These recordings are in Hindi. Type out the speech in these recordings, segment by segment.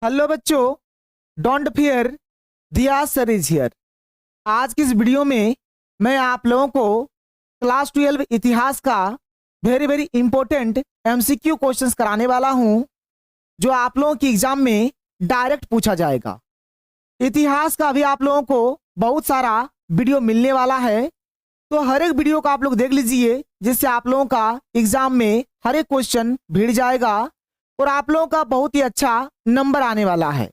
हेलो बच्चों, डोंट फियर, दिया सर इज हियर। आज की इस वीडियो में मैं आप लोगों को क्लास 12 इतिहास का very very important MCQ questions कराने वाला हूं, जो आप लोगों की एग्जाम में डायरेक्ट पूछा जाएगा। इतिहास का भी आप लोगों को बहुत सारा वीडियो मिलने वाला है, तो हर एक वीडियो को आप लोग देख लीजिए, जिससे आप लोगों का एग्जाम में हर एक क्वेश्चन भिड़ जाएगा और आप लोगों का बहुत ही अच्छा नंबर आने वाला है।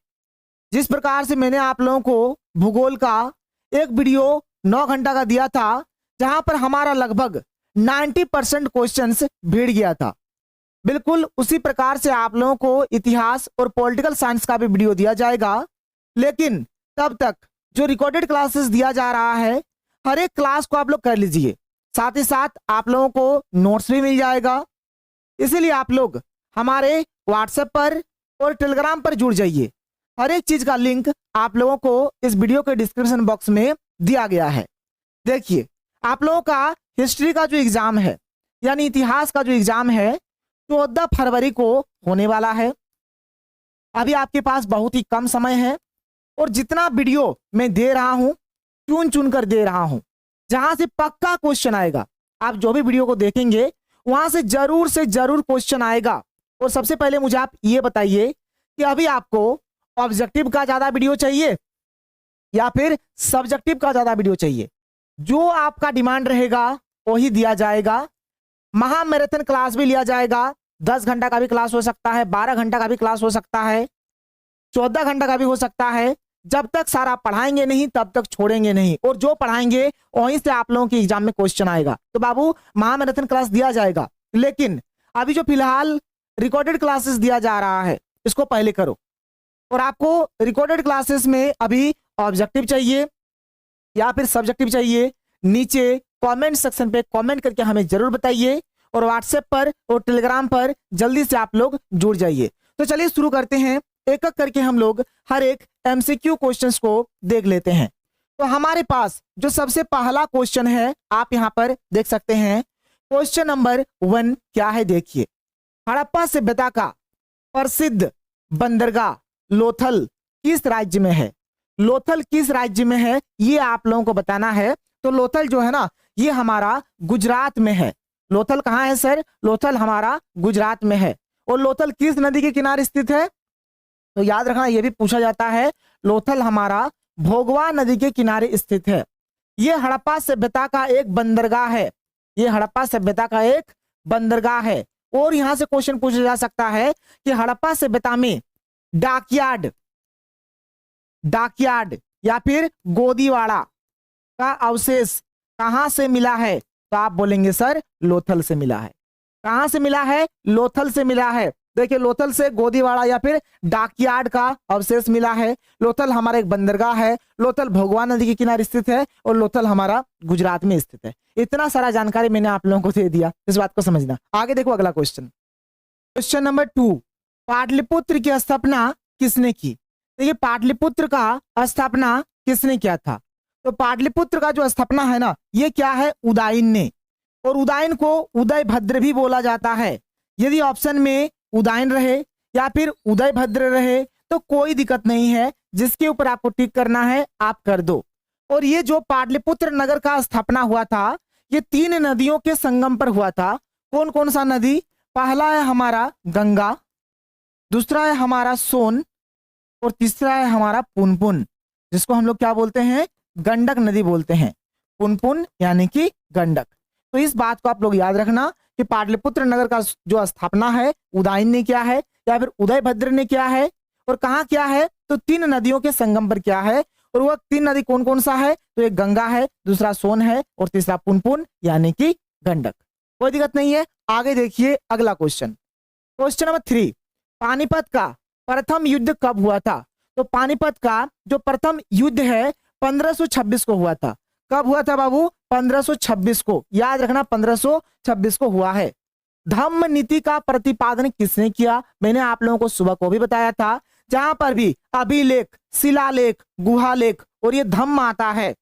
जिस प्रकार से मैंने आप लोगों को भूगोल का एक वीडियो 9 घंटा का दिया था, जहां पर हमारा लगभग 90% क्वेश्चंस भिड़ गया था, बिल्कुल उसी प्रकार से आप लोगों को इतिहास और पॉलिटिकल साइंस का भी वीडियो दिया जाएगा। लेकिन तब तक जो रिकॉर्डेड क्लासेस दिया जा रहा है, हर एक क्लास को आप लोग कर लीजिए, साथ ही साथ आप लोगों को नोट्स भी मिल जाएगा। इसीलिए आप लोग हमारे व्हाट्सएप पर और टेलीग्राम पर जुड़ जाइए। हर एक चीज का लिंक आप लोगों को इस वीडियो के डिस्क्रिप्शन बॉक्स में दिया गया है। देखिए, आप लोगों का हिस्ट्री का जो एग्जाम है, यानी इतिहास का जो एग्जाम है, 14 फरवरी को होने वाला है। अभी आपके पास बहुत ही कम समय है और जितना वीडियो मैं दे रहा हूं, चुन चुन कर दे रहा हूं, जहां से पक्का क्वेश्चन आएगा। आप जो भी वीडियो को देखेंगे वहां से जरूर क्वेश्चन आएगा। और सबसे पहले मुझे आप ये बताइए कि अभी आपको ऑब्जेक्टिव का ज्यादा वीडियो चाहिए या फिर सब्जेक्टिव का ज्यादा वीडियो चाहिए? जो आपका डिमांड रहेगा वही दिया जाएगा। महामैराथन क्लास भी लिया जाएगा। 10 घंटा का भी क्लास हो सकता है, 12 घंटा का भी क्लास हो सकता है, 14 घंटा का भी हो सकता है। जब तक सारा पढ़ाएंगे नहीं तब तक छोड़ेंगे नहीं, और जो पढ़ाएंगे वहीं से आप लोगों के एग्जाम में क्वेश्चन आएगा। तो बाबू, महामैराथन क्लास दिया जाएगा, लेकिन अभी जो फिलहाल रिकॉर्डेड क्लासेस दिया जा रहा है, इसको पहले करो। और आपको रिकॉर्डेड क्लासेस में अभी ऑब्जेक्टिव चाहिए या फिर सब्जेक्टिव चाहिए, नीचे कमेंट सेक्शन पे कमेंट करके हमें जरूर बताइए, और व्हाट्सएप पर और टेलीग्राम पर जल्दी से आप लोग जुड़ जाइए। तो चलिए शुरू करते हैं, एक एक करके हम लोग हर एक एमसीक्यू क्वेश्चंस को देख लेते हैं। तो हमारे पास जो सबसे पहला क्वेश्चन है, आप यहां पर देख सकते हैं। क्वेश्चन नंबर 1 क्या है, देखिए। हड़प्पा सभ्यता का प्रसिद्ध बंदरगाह लोथल किस राज्य में है? लोथल किस राज्य में है, ये आप लोगों को बताना है। तो लोथल जो है ना, ये हमारा गुजरात में है। लोथल कहाँ है सर? लोथल हमारा गुजरात में है। और लोथल किस नदी के किनारे स्थित है? तो याद रखना, ये भी पूछा जाता है। लोथल हमारा भोगवा नदी के किनारे स्थित है। ये हड़प्पा सभ्यता का एक बंदरगाह है। ये हड़प्पा सभ्यता का एक बंदरगाह है। और यहां से क्वेश्चन पूछा जा सकता है कि हड़प्पा सभ्यता में डाकयार्ड या फिर गोदीवाड़ा का अवशेष कहां से मिला है? तो आप बोलेंगे सर, लोथल से मिला है। कहां से मिला है? लोथल से मिला है। देखिए, लोथल से गोदीवाड़ा या फिर डाकयार्ड का अवशेष मिला है। लोथल हमारा एक बंदरगाह है। लोथल भोगवा नदी के किनारे स्थित है और लोथल हमारा गुजरात में स्थित है। इतना सारा जानकारी मैंने आप लोगों को दे दिया, इस बात को समझना। आगे देखो अगला क्वेश्चन। क्वेश्चन नंबर 2, पाटलिपुत्र की स्थापना किसने की? देखिए, पाटलिपुत्र का स्थापना किसने किया था? तो पाटलिपुत्र का जो स्थापना है ना, ये क्या है? उदयन ने। और उदयन को उदयभद्र भी बोला जाता है। यदि ऑप्शन में उदयन रहे या फिर उदयभद्र रहे तो कोई दिक्कत नहीं है, जिसके ऊपर आपको टिक करना है आप कर दो। और ये जो पाटलिपुत्र नगर का स्थापना हुआ था, ये 3 नदियों के संगम पर हुआ था। कौन कौन सा नदी? पहला है हमारा गंगा, दूसरा है हमारा सोन, और तीसरा है हमारा पुनपुन, जिसको हम लोग क्या बोलते हैं? गंडक नदी बोलते हैं। पुनपुन यानी कि गंडक। तो इस बात को आप लोग याद रखना कि पाटलिपुत्र नगर का जो स्थापना है, उदयन ने किया है या फिर उदयभद्र ने किया है। और कहाँ क्या है? तो 3 नदियों के संगम पर क्या है। और वह 3 नदी कौन कौन सा है? तो एक गंगा है, दूसरा सोन है, और तीसरा पुनपुन यानी कि गंडक। कोई दिक्कत नहीं है। आगे देखिए अगला क्वेश्चन। क्वेश्चन नंबर 3, पानीपत का प्रथम युद्ध कब हुआ था? तो पानीपत का जो प्रथम युद्ध है 1526 को हुआ था। कब हुआ था बाबू? 1526 को। याद रखना, 1526 को हुआ है। धम्म नीति का प्रतिपादन किसने किया? मैंने आप लोगों को सुबह को भी बताया था। जहां पर भी अभिलेख, शिलालेख, गुहालेख और ये धम्म आता है,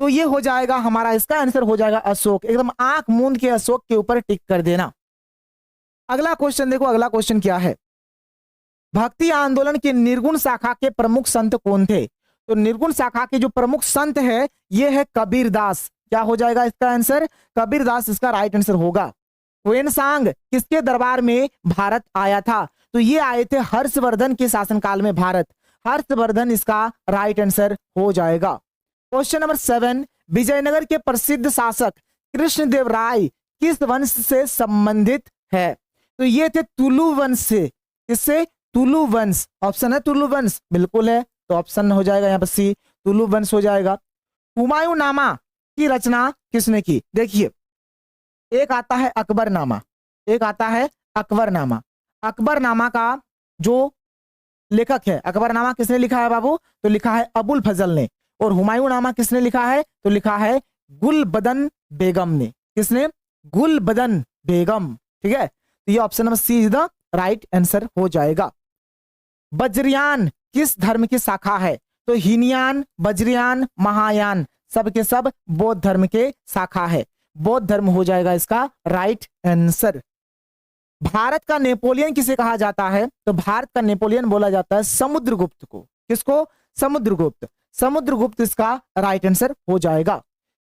तो ये हो जाएगा हमारा, इसका आंसर हो जाएगा अशोक। एकदम आंख मूंद के अशोक के ऊपर टिक कर देना। अगला क्वेश्चन देखो, अगला क्वेश्चन क्या है। भक्ति आंदोलन के निर्गुण शाखा के प्रमुख संत कौन थे? तो निर्गुण शाखा के जो प्रमुख संत है ये है कबीरदास। क्या हो जाएगा इसका आंसर? कबीरदास इसका राइट आंसर होगा। ह्वेनसांग किसके दरबार में भारत आया था? तो ये आए थे हर्षवर्धन के शासनकाल में भारत। हर्षवर्धन इसका राइट आंसर हो जाएगा। क्वेश्चन नंबर 7, विजयनगर के प्रसिद्ध शासक कृष्णदेव राय किस वंश से संबंधित है? तो ये थे तुलु वंश से। किससे? तुलु वंश। ऑप्शन है तुलु वंश, बिल्कुल है, तो ऑप्शन हो जाएगा यहाँ पर सी, तुलु वंश हो जाएगा। हुमायूं नामा की रचना किसने की? देखिए, एक आता है अकबरनामा, एक आता है अकबरनामा। अकबरनामा का जो लेखक है, अकबरनामा किसने लिखा है बाबू? तो लिखा है अबुल फजल ने। और हुमायूं नामा किसने लिखा है? तो लिखा है गुलबदन बेगम ने। किसने? गुलबदन बेगम। ठीक है, तो ये option number C is the right answer हो जाएगा। वज्रयान किस धर्म की शाखा है? तो हीनयान, वज्रयान, महायान सब के सब बौद्ध धर्म के शाखा है। बौद्ध धर्म हो जाएगा इसका राइट आंसर। भारत का नेपोलियन किसे कहा जाता है? तो भारत का नेपोलियन बोला जाता है समुद्रगुप्त को। किसको? समुद्रगुप्त। समुद्रगुप्त इसका राइट आंसर हो जाएगा।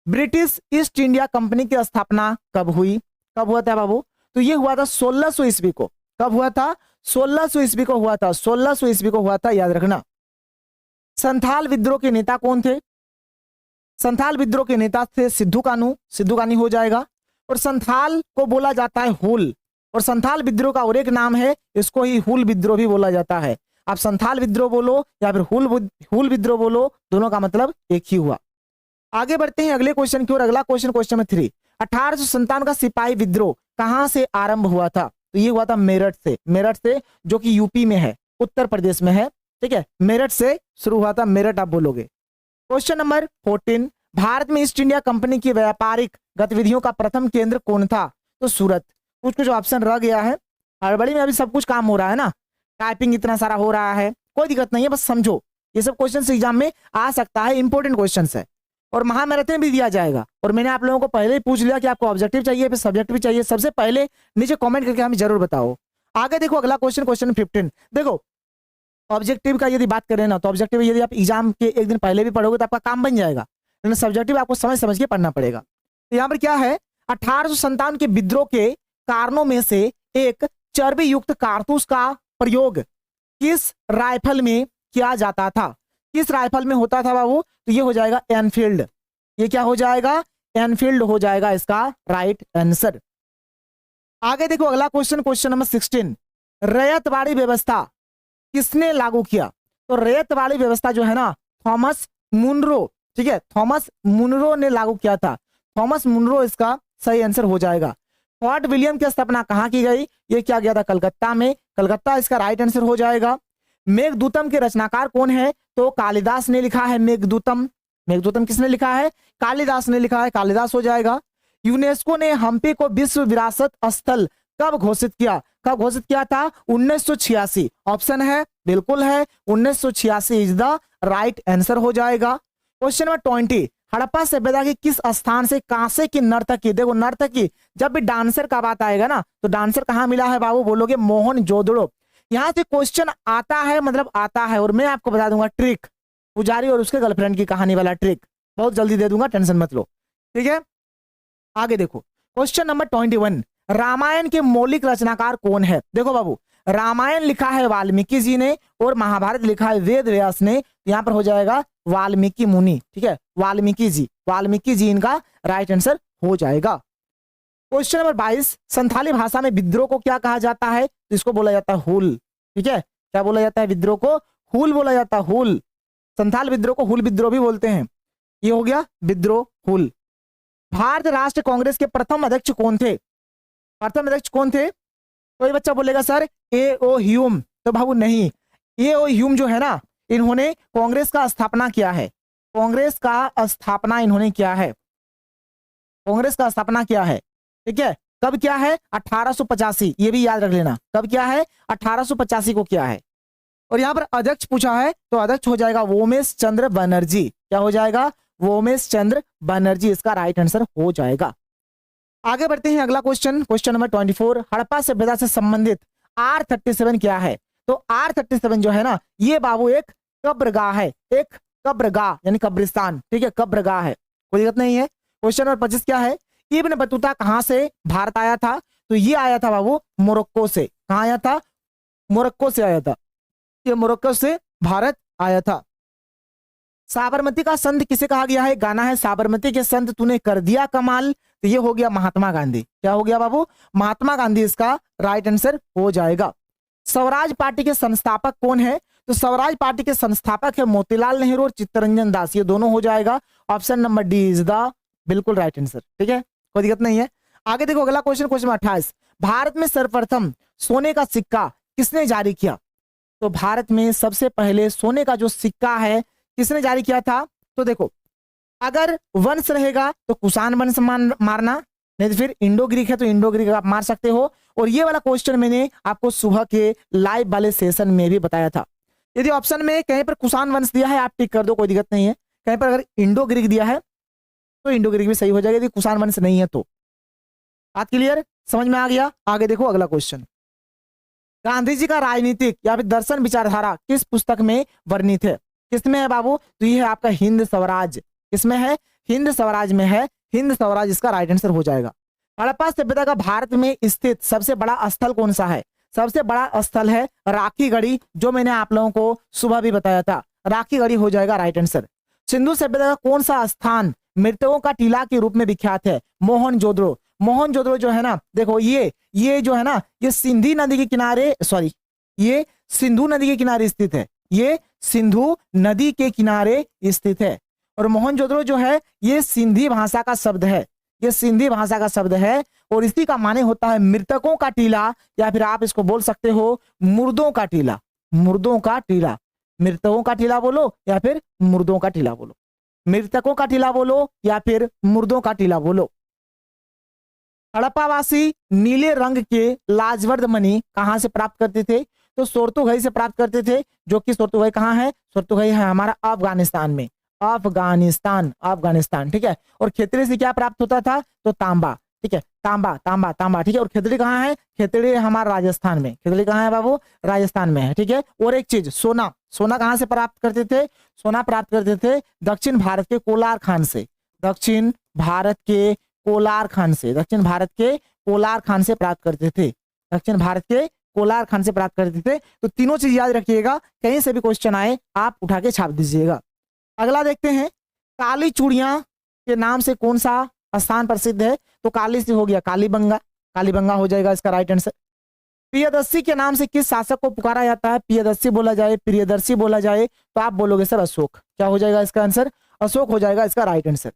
ब्रिटिश ईस्ट इंडिया कंपनी की स्थापना कब हुई? कब हुआ था बाबू? तो ये हुआ था 1600 ईस्वी को। कब हुआ था? 1600 ईस्वी को हुआ था। 1600 ईस्वी को हुआ था, याद रखना। संथाल विद्रोह के नेता कौन थे? संथाल विद्रोह के नेता थे सिद्धू कानू। सिद्धू कानी हो जाएगा। और संथाल को बोला जाता है हुल, और संथाल विद्रोह का और एक नाम है, इसको ही हुल विद्रोह भी बोला जाता है। आप संथाल विद्रोह बोलो या फिर हुल विद्रोह बोलो, दोनों का मतलब एक ही हुआ। आगे बढ़ते हैं अगले क्वेश्चन की ओर। अगला क्वेश्चन, क्वेश्चन नंबर 3, 1857 का सिपाही विद्रोह कहां से आरंभ हुआ था? तो ये हुआ था मेरठ से। मेरठ से, जो कि यूपी में है, उत्तर प्रदेश में है। ठीक है, मेरठ से शुरू हुआ था। मेरठ आप बोलोगे। क्वेश्चन नंबर 14, भारत में ईस्ट इंडिया कंपनी की व्यापारिक गतिविधियों का प्रथम केंद्र कौन था? तो सूरत। कुछ कुछ ऑप्शन रह गया है, हड़बड़ी में अभी सब कुछ काम हो रहा है ना, टाइपिंग इतना सारा हो रहा है, कोई दिक्कत नहीं है, बस समझो ये सब क्वेश्चन एग्जाम में आ सकता है, इंपॉर्टेंट क्वेश्चन है। और महामैराथन भी दिया जाएगा। और मैंने आप लोगों को पहले ही पूछ लिया कि आपको ऑब्जेक्टिव चाहिए फिर सब्जेक्टिव चाहिए, सबसे पहले नीचे कमेंट करके हमें जरूर बताओ। आगे देखो अगला क्वेश्चन, क्वेश्चन 15। देखो ऑब्जेक्टिव का यदि बात करें ना, तो ऑब्जेक्टिव यदि आप एग्जाम के एक दिन पहले भी पढ़ोगे तो आपका काम बन जाएगा, लेकिन सब्जेक्टिव आपको समझ समझ के पढ़ना पड़ेगा। तो यहाँ पर क्या है, 1857 के विद्रोह के कारणों में से एक चर्बी युक्त कारतूस का प्रयोग किस राइफल में किया जाता था? किस राइफल में होता था बाबू? तो ये हो जाएगा एनफील्ड। ये क्या हो जाएगा? एनफील्ड हो जाएगा इसका राइट आंसर। आगे देखो अगला क्वेश्चन, क्वेश्चन नंबर 16, रैयतवाड़ी व्यवस्था किसने लागू किया? तो रैयतवाड़ी व्यवस्था जो है ना, थॉमस मुनरो। ठीक है, थॉमस मुनरो ने लागू किया था। थॉमस मुनरो इसका सही आंसर हो जाएगा। फोर्ट विलियम की स्थापना कहां की गई? ये क्या गया था? कलकत्ता में। कलकत्ता इसका राइट आंसर हो जाएगा। मेघदूतम के रचनाकार कौन है? तो कालिदास ने लिखा है मेघदूतम। मेघदूतम किसने लिखा है? कालिदास ने लिखा है, कालिदास हो जाएगा। यूनेस्को ने हम्पी को विश्व विरासत स्थल कब घोषित किया? कब घोषित किया था? 1986। ऑप्शन है, बिल्कुल है, 1986 इज द राइट आंसर हो जाएगा। क्वेश्चन नंबर 20, हड़प्पा सभ्यता के किस स्थान से कांसे की नर्तकी, देखो नर्तकी, जब भी डांसर का बात आएगा ना, तो डांसर कहां मिला है बाबू? बोलोगे मोहनजोदड़ो। यहां से क्वेश्चन आता है, मतलब आता है, और मैं आपको बता दूंगा ट्रिक, पुजारी और उसके गर्लफ्रेंड की कहानी वाला ट्रिक बहुत जल्दी दे दूंगा, टेंशन मत लो। ठीक है, आगे देखो क्वेश्चन नंबर 21, रामायण के मौलिक रचनाकार कौन है? देखो बाबू, रामायण लिखा है वाल्मीकि जी ने और महाभारत लिखा है वेद व्यास ने। यहां पर हो जाएगा वाल्मीकि मुनि। ठीक है, वाल्मीकि जी, वाल्मीकि जी इनका राइट आंसर हो जाएगा। क्वेश्चन नंबर 22, संथाली भाषा में विद्रोह को क्या कहा जाता है? तो इसको बोला जाता है हुल। ठीक है, क्या बोला जाता है? विद्रोह को हुल बोला जाता है, हुल। संथाल विद्रोह को हुल विद्रोह भी बोलते हैं। ये हो गया विद्रोह, हुल। भारत राष्ट्र कांग्रेस के प्रथम अध्यक्ष कौन थे? प्रथम अध्यक्ष कौन थे? कोई बच्चा बोलेगा सर A.O. ह्यूम। तो बाबू नहीं, A.O. ह्यूम जो है ना, इन्होंने कांग्रेस का स्थापना किया है। कांग्रेस का स्थापना इन्होंने किया है, कांग्रेस का स्थापना किया है। ठीक है, कब क्या है? 1885। ये भी याद रख लेना, कब क्या है? 1885 को क्या है। और यहां पर अध्यक्ष पूछा है, तो अध्यक्ष हो जाएगा वोमेश चंद्र बनर्जी। क्या हो जाएगा? वोमेश चंद्र बनर्जी इसका राइट आंसर हो जाएगा। आगे बढ़ते हैं अगला क्वेश्चन, क्वेश्चन नंबर 24, हड़प्पा सभ्यता से संबंधित R37 क्या है? तो तो R37 जो है ना, ये बाबू एक कब्रगाह है, एक कब्रगाह यानी कब्रिस्तान, ठीक है, कब्रगाह है, कोई दिक्कत नहीं है। क्वेश्चन नंबर 25 क्या है, इब्न बतूता कहां से भारत आया था? तो ये आया था बाबू मोरक्को से। कहां आया था? मोरक्को से आया था, ये मोरक्को से भारत आया था। साबरमती का संत किसे कहा गया है? गाना है साबरमती के संत तूने कर दिया कमाल, तो ये हो गया महात्मा गांधी। क्या हो गया बाबू? महात्मा गांधी इसका राइट आंसर हो जाएगा। स्वराज पार्टी के संस्थापक कौन है? तो स्वराज पार्टी के संस्थापक है मोतीलाल नेहरू और चित्तरंजन दास, ये दोनों हो जाएगा। Option number D is the बिल्कुल राइट आंसर, ठीक है, कोई दिक्कत नहीं है। आगे देखो अगला क्वेश्चन, क्वेश्चन 28, भारत में सर्वप्रथम सोने का सिक्का किसने जारी किया? तो भारत में सबसे पहले सोने का जो सिक्का है किसने जारी किया था? तो देखो, अगर वंश रहेगा तो कुषाण वंश मारना, नहीं तो फिर इंडो ग्रीक है तो इंडो ग्रीक आप मार सकते हो। और ये वाला क्वेश्चन मैंने आपको सुबह के लाइव वाले सेशन में भी बताया था। यदि ऑप्शन में कहीं पर कुषाण वंश दिया है आप टिक कर दो, कोई दिक्कत नहीं है। कहीं पर अगर इंडो ग्रीक दिया है तो इंडो ग्रीक भी सही हो जाएगा, यदि कुषाण वंश नहीं है तो। बात क्लियर, समझ में आ गया? आगे देखो अगला क्वेश्चन, गांधी जी का राजनीतिक या फिर दर्शन विचारधारा किस पुस्तक में वर्णित है? किसमें है बाबू? तो ये है आपका हिंद स्वराज। किसमें है? हिंद स्वराज में है, हिंद स्वराज इसका राइट आंसर हो जाएगा। हड़प्पा सभ्यता का भारत में स्थित सबसे बड़ा स्थल कौन सा है? सबसे बड़ा स्थल है राखी गढ़ी, जो मैंने आप लोगों को सुबह भी बताया था, राखी गढ़ी हो जाएगा राइट आंसर। सिंधु सभ्यता का कौन सा स्थान मृतकों का टीला के रूप में विख्यात है? मोहनजोदड़ो। मोहनजोदड़ो जो है ना, देखो ये जो है ना, ये सिंधी नदी के किनारे, सॉरी, ये सिंधु नदी के किनारे स्थित है, ये सिंधु नदी के किनारे स्थित है। और मोहनजोदड़ो जो है ये सिंधी भाषा का शब्द है, ये सिंधी भाषा का शब्द है, और इसी का माने होता है मृतकों का टीला, या फिर आप इसको बोल सकते हो मुर्दों का टीला। मुर्दों का टीला, मृतकों का टीला बोलो या फिर मुर्दों का टीला बोलो, मृतकों का टीला बोलो या फिर मुर्दों का टीला बोलो। हड़प्पावासी नीले रंग के लाजवर्द मणि कहां से प्राप्त करते थे? तो सोर्तुगई से प्राप्त करते थे, जो कि सोर्तुगई कहां है? सोर्तुगई है हमारा अफगानिस्तान में, अफगानिस्तान, अफगानिस्तान, ठीक है। और खेतड़ी से क्या प्राप्त होता था? तो तांबा, ठीक है, तांबा तांबा तांबा, ठीक है। और खेतड़ी कहाँ है? खेतड़ी हमारा राजस्थान में, खेतड़ी कहाँ है बाबू? राजस्थान में है, ठीक है। और एक चीज, सोना, सोना कहाँ से प्राप्त करते थे? सोना प्राप्त करते थे दक्षिण भारत के कोलार खान से, दक्षिण भारत के कोलार खान से, दक्षिण भारत के कोलार खान से प्राप्त करते थे, दक्षिण भारत के कोलार खान से प्राप्त करते थे। तो तीनों चीज याद रखिएगा, कहीं से भी क्वेश्चन आए आप उठा के छाप दीजिएगा। अगला देखते हैं, काली चूड़ियां के नाम से कौन सा स्थान प्रसिद्ध है? तो काली से हो गया कालीबंगा, कालीबंगा हो जाएगा इसका राइट आंसर। प्रियदर्शी के नाम से किस शासक को पुकारा जाता है? प्रियदर्शी बोला जाए, प्रियदर्शी बोला जाए, तो आप बोलोगे सर अशोक। क्या हो जाएगा इसका आंसर? अशोक हो जाएगा इसका राइट आंसर।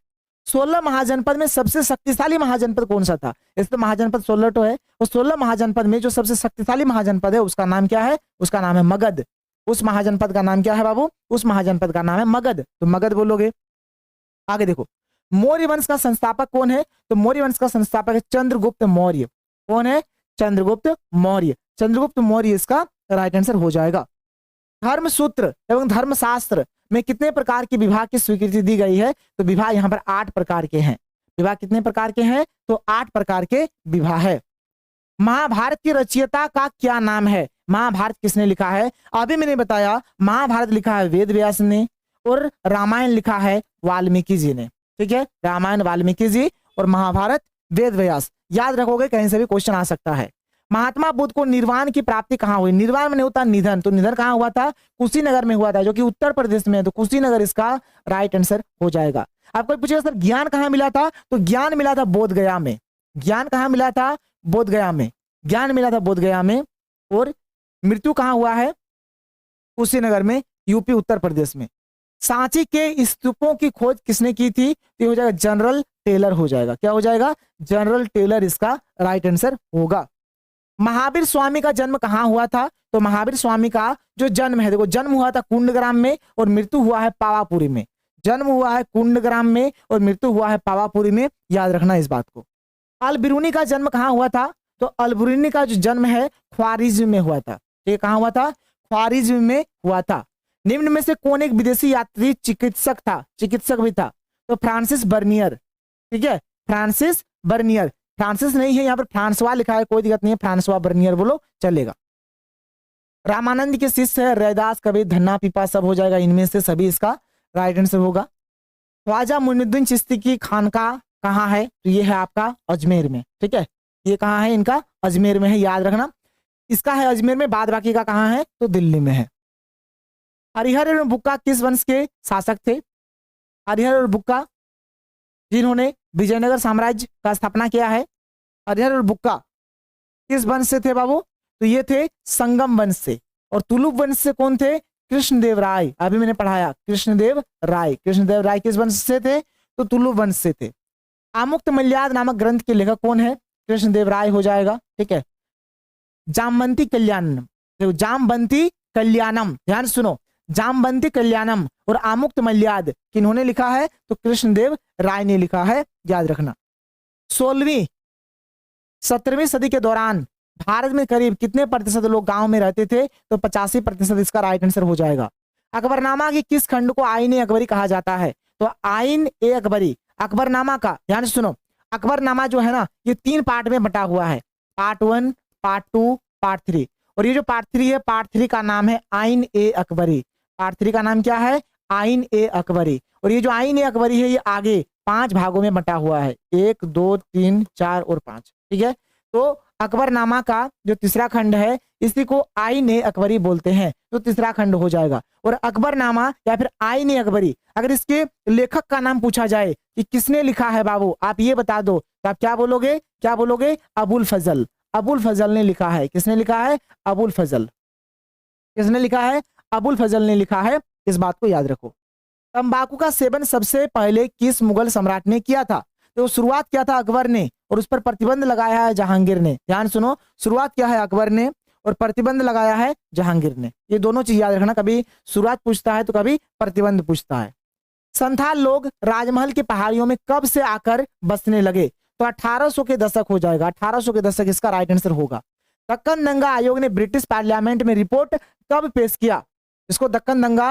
16 महाजनपद में सबसे शक्तिशाली महाजनपद कौन सा था? इस तो महाजनपद 16 तो है, और 16 महाजनपद में जो सबसे शक्तिशाली महाजनपद है उसका नाम क्या है? उसका नाम है मगध। उस महाजनपद का नाम क्या है बाबू? उस महाजनपद का नाम है मगध, तो मगध बोलोगे। आगे देखो, मौर्य वंश का संस्थापक कौन है? तो मौर्य वंश का संस्थापक है चंद्रगुप्त मौर्य। कौन है? चंद्रगुप्त मौर्य। चंद्रगुप्त मौर्य इसका राइट आंसर हो जाएगा। धर्मसूत्र एवं धर्मशास्त्र में कितने प्रकार के विभाग की स्वीकृति दी गई है? तो विभाग यहाँ पर 8 प्रकार के हैं। विभाग कितने प्रकार के हैं? तो 8 प्रकार के विभाग है। महाभारत की रचयिता का क्या नाम है? महाभारत किसने लिखा है? अभी मैंने बताया, महाभारत लिखा है वेद व्यास ने, और रामायण लिखा है वाल्मीकि जी ने, ठीक है। रामायण वाल्मीकि जी और महाभारत वेद व्यास, याद रखोगे, कहीं से भी क्वेश्चन आ सकता है। महात्मा बुद्ध को निर्वाण की प्राप्ति कहाँ हुई? निर्वाण में होता निधन, तो निधन कहाँ हुआ था? कुशीनगर में हुआ था, जो कि उत्तर प्रदेश में है, तो कुशीनगर इसका राइट आंसर हो जाएगा। आपको पूछेगा सर ज्ञान कहाँ मिला था? तो ज्ञान मिला था बोध गया में। ज्ञान कहाँ मिला था? बोध गया में। ज्ञान मिला था बोध गया में। और मृत्यु कहाँ हुआ है? कुशीनगर में, यूपी उत्तर प्रदेश में। सांची के स्तूपों की खोज किसने की थी? तो हो जाएगा जनरल टेलर हो जाएगा। क्या हो जाएगा? जनरल टेलर इसका राइट आंसर होगा। महावीर स्वामी का जन्म कहाँ हुआ था? तो महावीर स्वामी का जो जन्म है, देखो, जन्म हुआ था कुंडग्राम में और मृत्यु हुआ है पावापुरी में। जन्म हुआ है कुंडग्राम में और मृत्यु हुआ है पावापुरी में, याद रखना इस बात को। अल-बिरूनी का जन्म कहाँ हुआ था? तो अल-बिरूनी का जो जन्म है ख्वारिज्म में हुआ था। ये कहाँ हुआ था? ख्वारिज्म में हुआ था। निम्न में से कौन एक विदेशी यात्री चिकित्सक था? चिकित्सक भी था। तो फ्रांसिस बर्नियर, ठीक है, फ्रांसिस बर्नियर। फ्रांसिस नहीं है, यहाँ पर फ्रांसवा लिखा है, कोई दिक्कत नहीं है, फ्रांसवा बर्नियर बोलो चलेगा। रामानंद के शिष्य है रैदास, कबीर, धन्ना, पीपा, सब हो जाएगा इनमें से सभी, इसका राइट आंसर होगा। ख्वाजा मुइनुद्दीन चिश्ती की खानका कहाँ है? तो ये है आपका अजमेर में, ठीक है, ये कहाँ है इनका? अजमेर में है, याद रखना। इसका है अजमेर में, बाद बाकी का कहाँ है? तो दिल्ली में है। हरिहर और बुक्का किस वंश के शासक थे? हरिहर और बुक्का जिन्होंने विजयनगर साम्राज्य का स्थापना किया है, हरिहर और बुक्का किस वंश से थे बाबू? तो ये थे संगम वंश से। और तुलुप वंश से कौन थे? कृष्णदेव राय, अभी मैंने पढ़ाया कृष्णदेव राय। कृष्णदेव राय किस वंश से थे? तो तुलुप वंश से थे। आमुक्तमाल्याद नामक ग्रंथ के लेखक कौन है? कृष्णदेव राय हो जाएगा, ठीक है। जामवंती कल्याणम, देखो जामवंती कल्याणम, ध्यान सुनो, जामवंती कल्याणम और आमुक्तमाल्याद किन्होंने लिखा है? तो कृष्णदेव राय ने लिखा है, याद रखना। 16वीं 17वीं सदी के दौरान भारत में करीब कितने प्रतिशत लोग गांव में रहते थे? तो 85% इसका राइट आंसर हो जाएगा। अकबरनामा की किस खंड को आईन ए अकबरी कहा जाता है? तो आईन ए अकबरी, अकबरनामा का, ध्यान से सुनो, अकबरनामा जो है ना ये 3 पार्ट में बटा हुआ है, पार्ट 1, पार्ट 2, पार्ट 3। और ये जो पार्ट 3 है, पार्ट 3 का नाम है आईन ए अकबरी। पार्ट 3 का नाम क्या है? आईन ए अकबरी। और ये जो आईन ए अकबरी है ये आगे 5 भागों में बटा हुआ है, 1, 2, 3, 4 और 5, ठीक है। तो अकबरनामा का जो तीसरा खंड है इसी को आईन ए अकबरी बोलते हैं, तो तीसरा खंड हो जाएगा। और अकबरनामा या फिर आईन ए अकबरी, अगर इसके लेखक का नाम पूछा जाए कि किसने लिखा है बाबू, आप ये बता दो, तो आप क्या बोलोगे? क्या बोलोगे? अबुल फजल। अबुल फजल ने लिखा है। किसने लिखा है? अबुल फजल। किसने लिखा है? अबुल फजल ने लिखा है, इस बात को याद रखो। तंबाकू का सेवन सबसे पहले किस मुगल सम्राट ने किया था? तो शुरुआत किया था अकबर ने और उस पर प्रतिबंध लगाया है जहांगीर ने। ध्यान सुनो, शुरुआत किया है अकबर ने और प्रतिबंध लगाया है जहांगीर ने। ये दोनों चीज याद रखना, कभी शुरुआत पूछता है तो कभी प्रतिबंध पूछता है। संथाल लोग राजमहल की पहाड़ियों में कब से आकर बसने लगे? तो 1800 के दशक हो जाएगा, 1800 के दशक इसका राइट आंसर होगा। दक्कन दंगा आयोग ने ब्रिटिश पार्लियामेंट में रिपोर्ट कब पेश किया? इसको दक्कन दंगा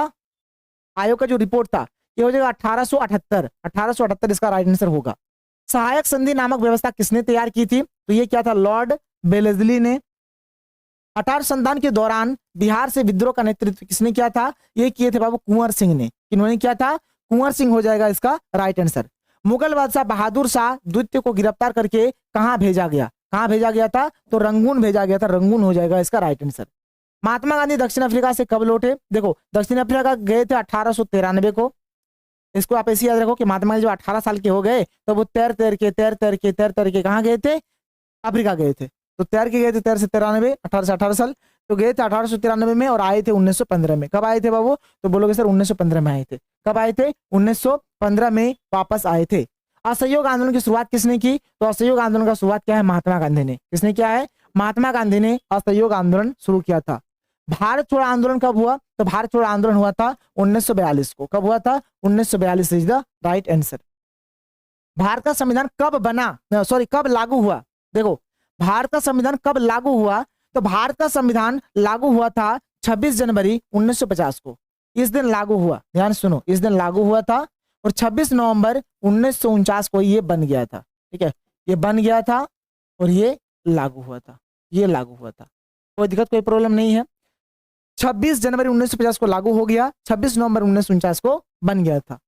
आयोग का जो रिपोर्ट था ये हो जाएगा 1878। 1878 इसका राइट आंसर होगा। सहायक संधि नामक व्यवस्था किसने तैयार की थी? तो ये क्या था? लॉर्ड बेलेस्ली ने। अठारह संतान के दौरान बिहार से विद्रोह का नेतृत्व किसने किया था? ये किए थे बाबू कुंवर सिंह ने। किन्होंने किया था? कुंवर सिंह हो जाएगा इसका राइट आंसर। मुगल बादशाह बहादुर शाह द्वितीय को गिरफ्तार करके कहां भेजा गया? कहां भेजा गया था? तो रंगून भेजा गया था, रंगून हो जाएगा इसका राइट आंसर। महात्मा गांधी दक्षिण अफ्रीका से कब लौटे? देखो दक्षिण अफ्रीका गए थे 1893 को। इसको आप ऐसे याद रखो कि महात्मा गांधी जब 18 साल के हो गए तो वो तैर तैर के कहाँ गए थे? अफ्रीका गए थे। तो तैर के गए थे 13 से 93, 18 से 18 साल तो गए थे 1893 में और आए थे 1915 में। कब आए थे बाबू? तो बोलोगे सर 1915 में आए थे। कब आए थे? 1915 में वापस आए थे। असहयोग आंदोलन की शुरुआत किसने की? तो असहयोग आंदोलन का शुरुआत क्या है? महात्मा गांधी ने। किसने किया है? महात्मा गांधी ने असहयोग आंदोलन शुरू किया था। भारत छोड़ो आंदोलन कब हुआ? तो भारत छोड़ो आंदोलन हुआ था 1942 को। कब हुआ था? 1942 is the right answer. Bharat का संविधान कब बना, सॉरी कब लागू हुआ? देखो भारत का संविधान कब लागू हुआ? तो भारत का संविधान लागू हुआ था 26 जनवरी 1950 को। इस दिन लागू हुआ, ध्यान सुनो, इस दिन लागू हुआ था और 26 नवंबर 1949 को ये बन गया था। ठीक है, ये बन गया था और ये लागू हुआ था, ये लागू हुआ था। कोई दिक्कत, कोई प्रॉब्लम नहीं है। 26 जनवरी 1950 को लागू हो गया, 26 नवंबर 1949 को बन गया था।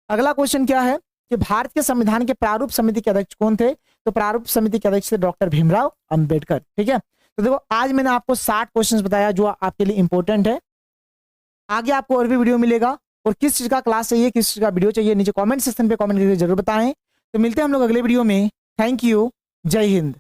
अगला क्वेश्चन क्या है कि भारत के संविधान के प्रारूप समिति के अध्यक्ष कौन थे? तो प्रारूप समिति के अध्यक्ष थे डॉक्टर भीमराव अंबेडकर। ठीक है, तो देखो आज मैंने आपको 60 क्वेश्चंस बताया जो आपके लिए इंपॉर्टेंट है। आगे आपको और भी वीडियो मिलेगा और किस चीज का क्लास चाहिए, किस चीज का वीडियो चाहिए, नीचे कमेंट सेक्शन पे कमेंट करके जरूर बताएं। तो मिलते हैं हम लोग अगले वीडियो में। थैंक यू, जय हिंद।